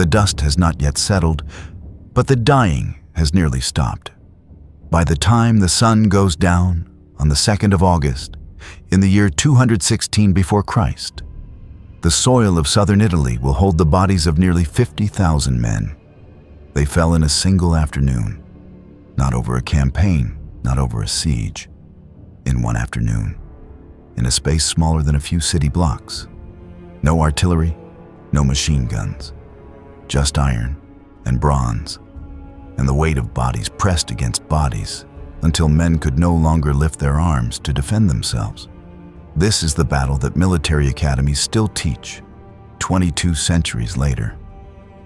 The dust has not yet settled, but the dying has nearly stopped. By the time the sun goes down on the 2nd of August, in the year 216 before Christ, the soil of southern Italy will hold the bodies of nearly 50,000 men. They fell in a single afternoon, not over a campaign, not over a siege. In one afternoon, in a space smaller than a few city blocks. No artillery, no machine guns, just iron and bronze, and the weight of bodies pressed against bodies until men could no longer lift their arms to defend themselves. This is the battle that military academies still teach 22 centuries later.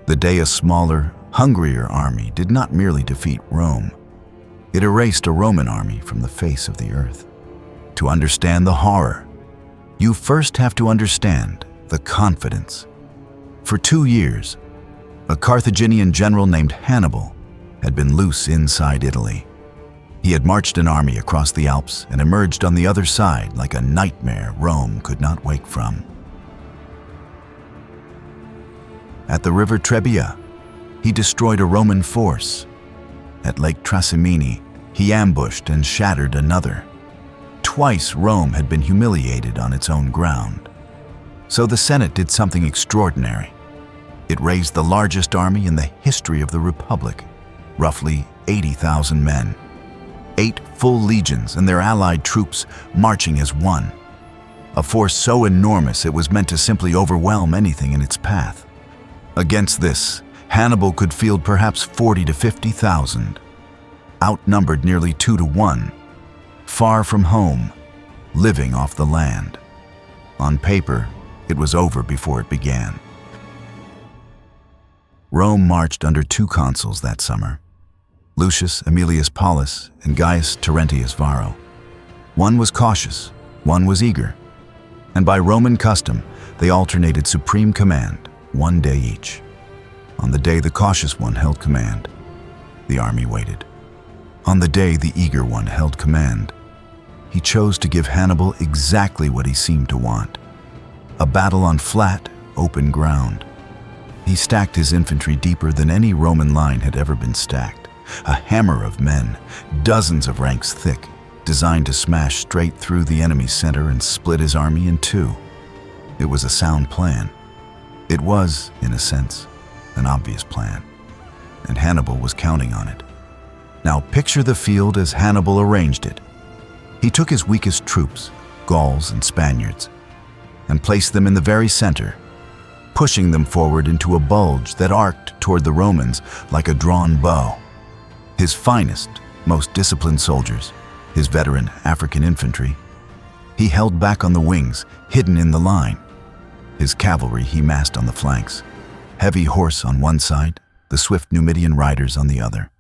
The day a smaller, hungrier army did not merely defeat Rome, it erased a Roman army from the face of the earth. To understand the horror, you first have to understand the confidence. For 2 years, a Carthaginian general named Hannibal had been loose inside Italy. He had marched an army across the Alps and emerged on the other side like a nightmare Rome could not wake from. At the river Trebia, he destroyed a Roman force. At Lake Trasimene, he ambushed and shattered another. Twice Rome had been humiliated on its own ground. So the Senate did something extraordinary. It raised the largest army in the history of the Republic, roughly 80,000 men. 8 full legions and their allied troops marching as one. A force so enormous it was meant to simply overwhelm anything in its path. Against this, Hannibal could field perhaps 40 to 50,000. Outnumbered nearly 2 to 1. Far from home, living off the land. On paper, it was over before it began. Rome marched under 2 consuls that summer, Lucius Aemilius Paulus and Gaius Terentius Varro. One was cautious, one was eager, and by Roman custom, they alternated supreme command 1 day each. On the day the cautious one held command, the army waited. On the day the eager one held command, he chose to give Hannibal exactly what he seemed to want: a battle on flat, open ground. He stacked his infantry deeper than any Roman line had ever been stacked. A hammer of men, dozens of ranks thick, designed to smash straight through the enemy's center and split his army in 2. It was a sound plan. It was, in a sense, an obvious plan, and Hannibal was counting on it. Now picture the field as Hannibal arranged it. He took his weakest troops, Gauls and Spaniards, and placed them in the very center, pushing them forward into a bulge that arced toward the Romans like a drawn bow. His finest, most disciplined soldiers, his veteran African infantry, he held back on the wings, hidden in the line. His cavalry he massed on the flanks, heavy horse on one side, the swift Numidian riders on the other.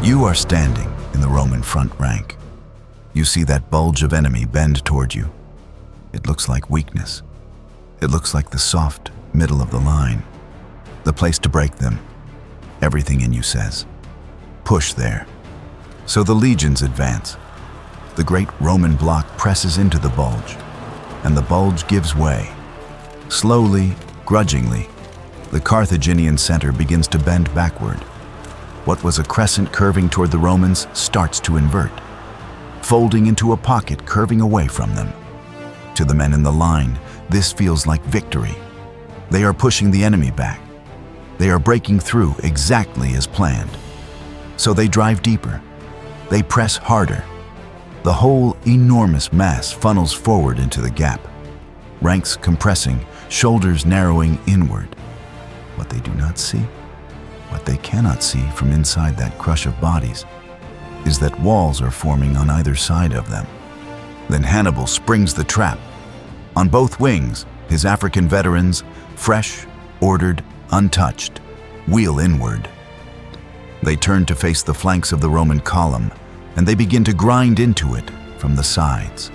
You are standing in the Roman front rank. You see that bulge of enemy bend toward you. It looks like weakness. It looks like the soft middle of the line, the place to break them. Everything in you says, push there. So the legions advance. The great Roman block presses into the bulge, and the bulge gives way. Slowly, grudgingly, the Carthaginian center begins to bend backward. What was a crescent curving toward the Romans starts to invert, folding into a pocket curving away from them. To the men in the line, this feels like victory. They are pushing the enemy back. They are breaking through exactly as planned. So they drive deeper. They press harder. The whole enormous mass funnels forward into the gap, ranks compressing, shoulders narrowing inward. What they do not see, what they cannot see from inside that crush of bodies, is that walls are forming on either side of them. Then Hannibal springs the trap. On both wings, his African veterans, fresh, ordered, untouched, wheel inward. They turn to face the flanks of the Roman column, and they begin to grind into it from the sides.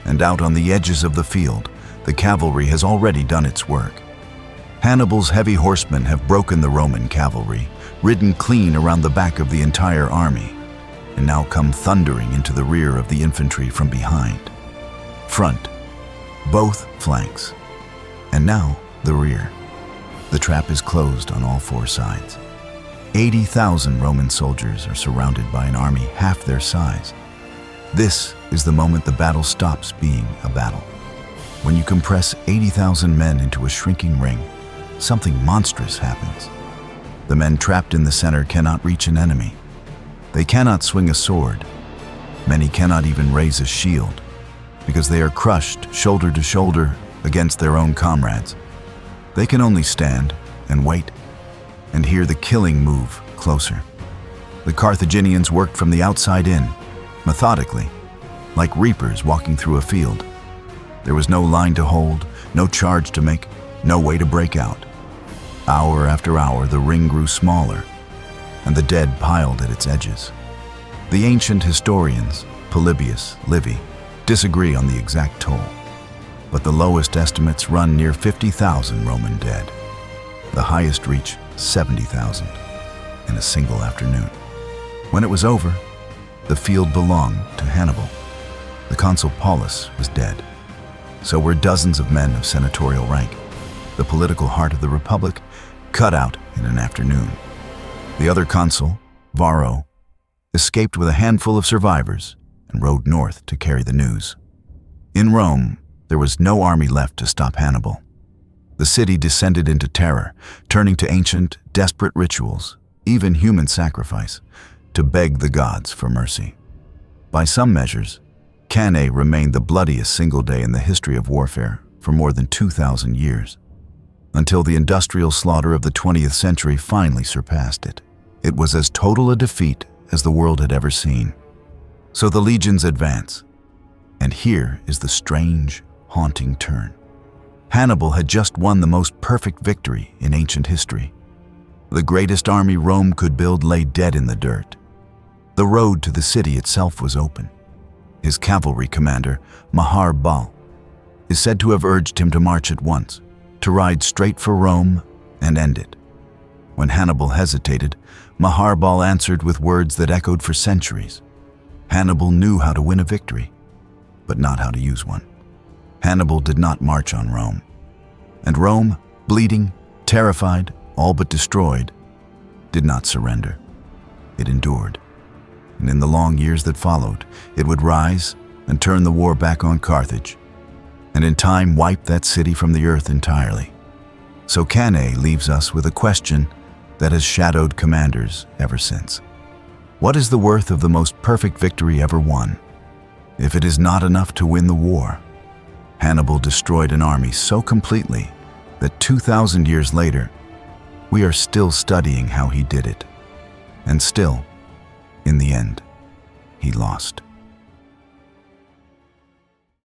And out on the edges of the field, the cavalry has already done its work. Hannibal's heavy horsemen have broken the Roman cavalry, ridden clean around the back of the entire army, and now come thundering into the rear of the infantry from behind. Front, both flanks, and now the rear. The trap is closed on all four sides. 80,000 Roman soldiers are surrounded by an army half their size. This is the moment the battle stops being a battle. When you compress 80,000 men into a shrinking ring, something monstrous happens. The men trapped in the center cannot reach an enemy. They cannot swing a sword. Many cannot even raise a shield, because they are crushed shoulder to shoulder against their own comrades. They can only stand and wait, and hear the killing move closer. The Carthaginians worked from the outside in, methodically, like reapers walking through a field. There was no line to hold, no charge to make, no way to break out. Hour after hour, the ring grew smaller, and the dead piled at its edges. The ancient historians, Polybius, Livy, disagree on the exact toll, but the lowest estimates run near 50,000 Roman dead. The highest reach 70,000 in a single afternoon. When it was over, the field belonged to Hannibal. The consul Paulus was dead. So were dozens of men of senatorial rank, the political heart of the Republic, cut out in an afternoon. The other consul, Varro, escaped with a handful of survivors and rode north to carry the news. In Rome, there was no army left to stop Hannibal. The city descended into terror, turning to ancient, desperate rituals, even human sacrifice, to beg the gods for mercy. By some measures, Cannae remained the bloodiest single day in the history of warfare for more than 2,000 years, until the industrial slaughter of the 20th century finally surpassed it. It was as total a defeat as the world had ever seen. So the legions advance, and here is the strange, haunting turn. Hannibal had just won the most perfect victory in ancient history. The greatest army Rome could build lay dead in the dirt. The road to the city itself was open. His cavalry commander, Hannibal, is said to have urged him to march at once, to ride straight for Rome and end it. When Hannibal hesitated, Hannibal answered with words that echoed for centuries. Hannibal knew how to win a victory, but not how to use one. Hannibal did not march on Rome. And Rome, bleeding, terrified, all but destroyed, did not surrender. It endured. And in the long years that followed, it would rise and turn the war back on Carthage, and in time wipe that city from the earth entirely. So Cannae leaves us with a question that has shadowed commanders ever since. What is the worth of the most perfect victory ever won, if it is not enough to win the war? Hannibal destroyed an army so completely that 2,000 years later, we are still studying how he did it. And still, in the end, he lost.